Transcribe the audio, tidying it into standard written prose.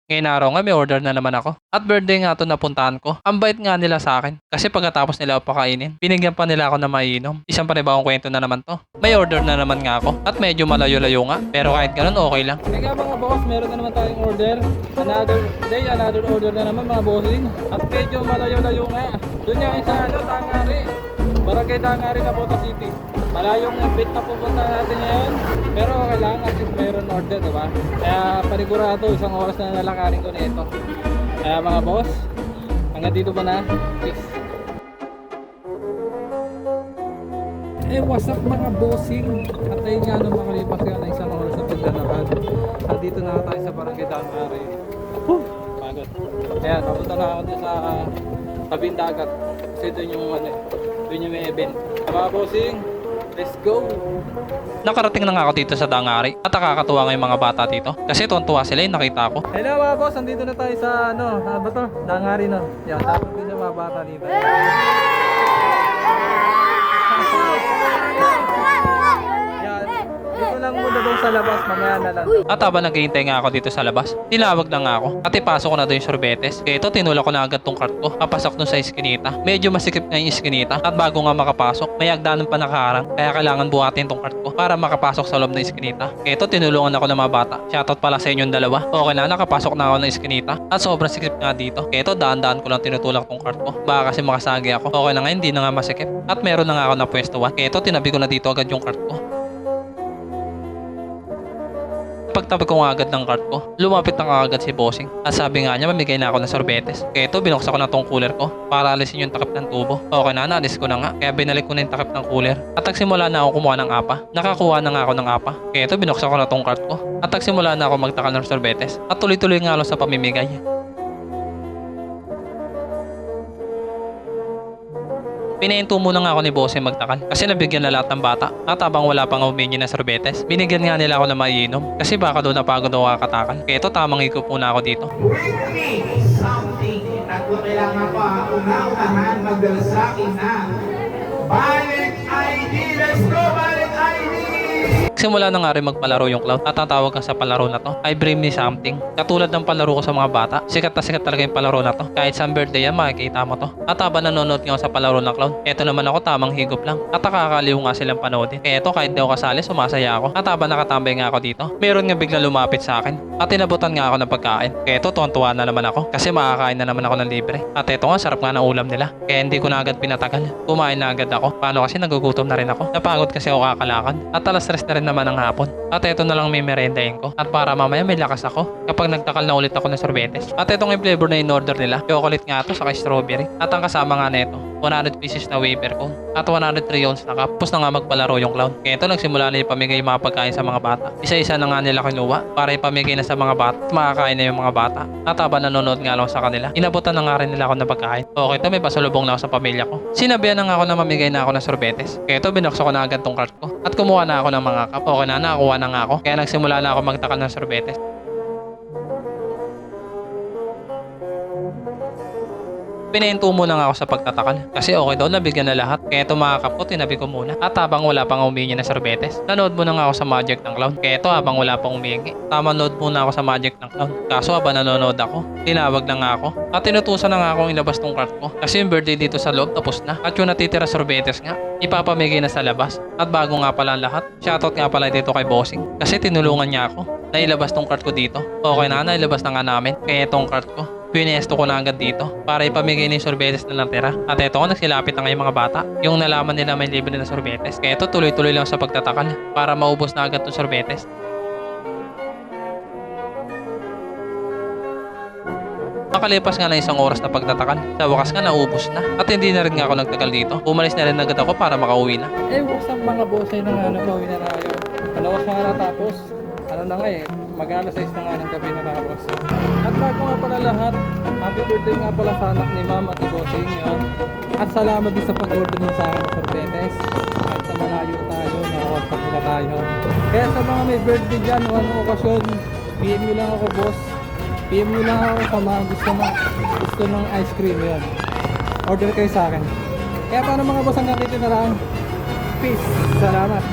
Ngayon araw nga may order na naman ako. At birthday nga to napuntahan ko. Ang bait nga nila sa akin. Kasi pagkatapos nila ako pakainin, binigyan pa nila ako na maiinom. Isang panibagong kwento na naman to. May order na naman nga ako. At medyo malayo-layo nga. Pero kahit ganun okay lang. Kaya mga boss, meron na naman tayong order. Another day, another order na naman mga bossing. At medyo malayo-layo nga. Doon nga sa Tangari. Barangay Tangari na Bota City. Malayong bit na pupunta natin ngayon. Pero kailangan kasi mayroon order, diba? Kaya panigurado, isang oras na nalakarin ko na ito. Kaya mga boss, hanggang dito ba na? Peace. What's up mga bossing? At ayun nga nung makalipas nga na isang oras na paglalakad. At dito na tayo sa Barangay Tangari. Pagod. Ayan, papunta na ako sa tabing dagat. Kasi doon yung doon yung may event. Mga bossing, let's go! Nakarating na nga ako dito sa Tangari. At nakakatuwa nga yung mga bata dito. Kasi tuwan-tuwa sila yung nakita ko. Hello mga boss, andito na tayo sa ano ba to? Tangari no? Yan, tapos din yung mga bata dito. Dito lang muna doon sa labas, mamaya na lang. At habang naghihintay nga ako dito sa labas, tinawag na nga ako. At ipasok ko na doon yung sorbetes. Kaya ito, tinulak ko na agad tong cart ko. Papasok doon sa iskinita. Medyo masikip nga yung iskinita. At bago nga makapasok, may hagdanan pa nakaharang. Kaya kailangan buhatin tong cart ko para makapasok sa loob ng iskinita. Kaya ito, tinulungan ako ng mga bata. Shoutout pala sa inyong dalawa. Okay na, nakapasok na ako ng iskinita. At sobrang sikip nga dito. Kaya ito, daan-daan ko lang tinutulak tong cart ko. Baka kasi makasagi ako. Okay na nga, hindi na nga masikip. At meron na nga ako na pwestuhan. Kaya ito, tinabi ko na dito agad yung cart ko. Pagtabi ko nga agad ng cart ko, lumapit na nga agad si bossing. At sabi nga niya, mamigay na ako ng sorbetes. Kaya ito, binuksan ko na tong cooler ko para alisin yung takip ng tubo. Okay na, naalis ko na nga. Kaya binalik ko na yung takip ng cooler. At nagsimula na ako kumuha ng apa. Nakakuha na nga ako ng apa. Kaya ito, binuksan ko na tong cart ko. At nagsimula na ako magtakal ng sorbetes. At tuloy-tuloy nga ako sa pamimigay. Pinahinto muna nga ako ni bossing magtakal kasi nabigyan na lahat ng bata. At habang wala pang humingi ng sorbetes, binigyan nga nila ako na maiinom kasi baka doon napagod ako kakatakal. Kaya ito, tamang higop muna ako dito. Something at kailangan pa una-unahan magdala sa akin na Balik ID! Let's go! Balik ID! Simula na nga rin magpalaro yung clown at tatawag ka sa palaro na to ay Bring Me Something. Katulad ng palaro ko sa mga bata, sikat na sikat talaga yung palaro na to. Kahit sa birthday yan, makikita mo to. At habang nanonood nga ako sa palaro ng clown, eto naman ako tamang higop lang. At nakakaliw nga silang panoodin. Kaya eto, kahit di ako kasali, sumasaya ako. At habang nakatambay nga ako dito, meron nga bigla lumapit sa akin. At tinabutan nga ako ng pagkain. Kaya eto, tuwan-tuwa na naman ako kasi makakain na naman ako ng libre. At eto nga, sarap nga ng ulam nila. Kaya hindi ko na agad pinatagal. Kumain na agad ako. Paano kasi nagugutom na rin ako. Napagod kasi ako kakalakad. At alas 3 na rin naman ng hapon. At eto na lang may merendahin ko. At para mamaya may lakas ako kapag nagtakal na ulit ako ng sorbetes. At etong yung flavor na in-order nila. Chocolate nga to saka strawberry. At ang kasama nga nito, 100 pieces na wafer cone. At 103 ounce na cup. Tapos na nga magpalaro yung clown. Kaya ito nagsimula na ipamigay yung mga pagkain sa mga bata. Isa-isa na nga nila kinuha para ipamigay na sa mga bata. At makakain na yung mga bata. At habang nanonood nga lang sa kanila, inabutan na nga rin nila ako ng pagkain. Okay, ito may pasalubong na ako sa pamilya ko. Sinabihan na nga ako na mamigay na ako ng sorbetes. Kaya ito binuksan ko na agad tong cart ko. At kumuha na ako ng mga cup. Okay na, nakakuha na nga ako. Kaya nagsimula na ako magtakal ng sorbetes. Pinahinto muna nga ako sa pagtatakal kasi okay daw, nabigyan na lahat. Kaya ito mga kap ko, tinabi ko muna. At habang wala pang humingi ng sorbetes, nanood muna nga ako sa Magic ng Clown. Kaya ito, habang wala pang humingi, nanood muna ako sa Magic ng Clown. Kaso habang nanonood ako, tinawag na nga ako. At tinutusan na nga akong ilabas tong cart ko kasi yung birthday dito sa loob tapos na. At yung natitira sorbetes nga, ipapamigay na sa labas. At bago nga pala ang lahat, shoutout nga pala dito kay bossing kasi tinulungan niya ako na ilabas tong cart ko dito. Okay na, nailabas na nga namin. Kaya itong cart ko, pinesto ko na agad dito para ipamigay na yung sorbetes na natira. At eto ko, nagsilapit na nga yung mga bata. Yung nalaman nila may libre na sorbetes. Kaya ito, tuloy-tuloy lang sa pagtatakal para maubos na agad yung sorbetes. Nakalipas nga na isang oras na pagtatakal. Sa wakas nga naubos na. At hindi na rin nga ako nagtagal dito. Umalis na rin agad ako para makauwi na. What's up mga boss ay nang pauwi na tayo. Kalawas na nga natapos. Ano na nga mag-alas 6 na nga ng gabi na tapos. At bago nga pala lahat, happy birthday nga pala sa anak ni Ma'am at ni Bossing yan. At salamat din sa pag-order mo sa akin ng sorbetes. At sa malayo tayo, nakakapag na tayo. Kaya sa mga may birthday dyan, o anong okasyon, PM nyo lang ako boss. PM nyo lang ako sa mga gusto ng ice cream yan. Order kayo sa akin. Kaya paano mga boss, hanggang dito na lang. Peace. Salamat.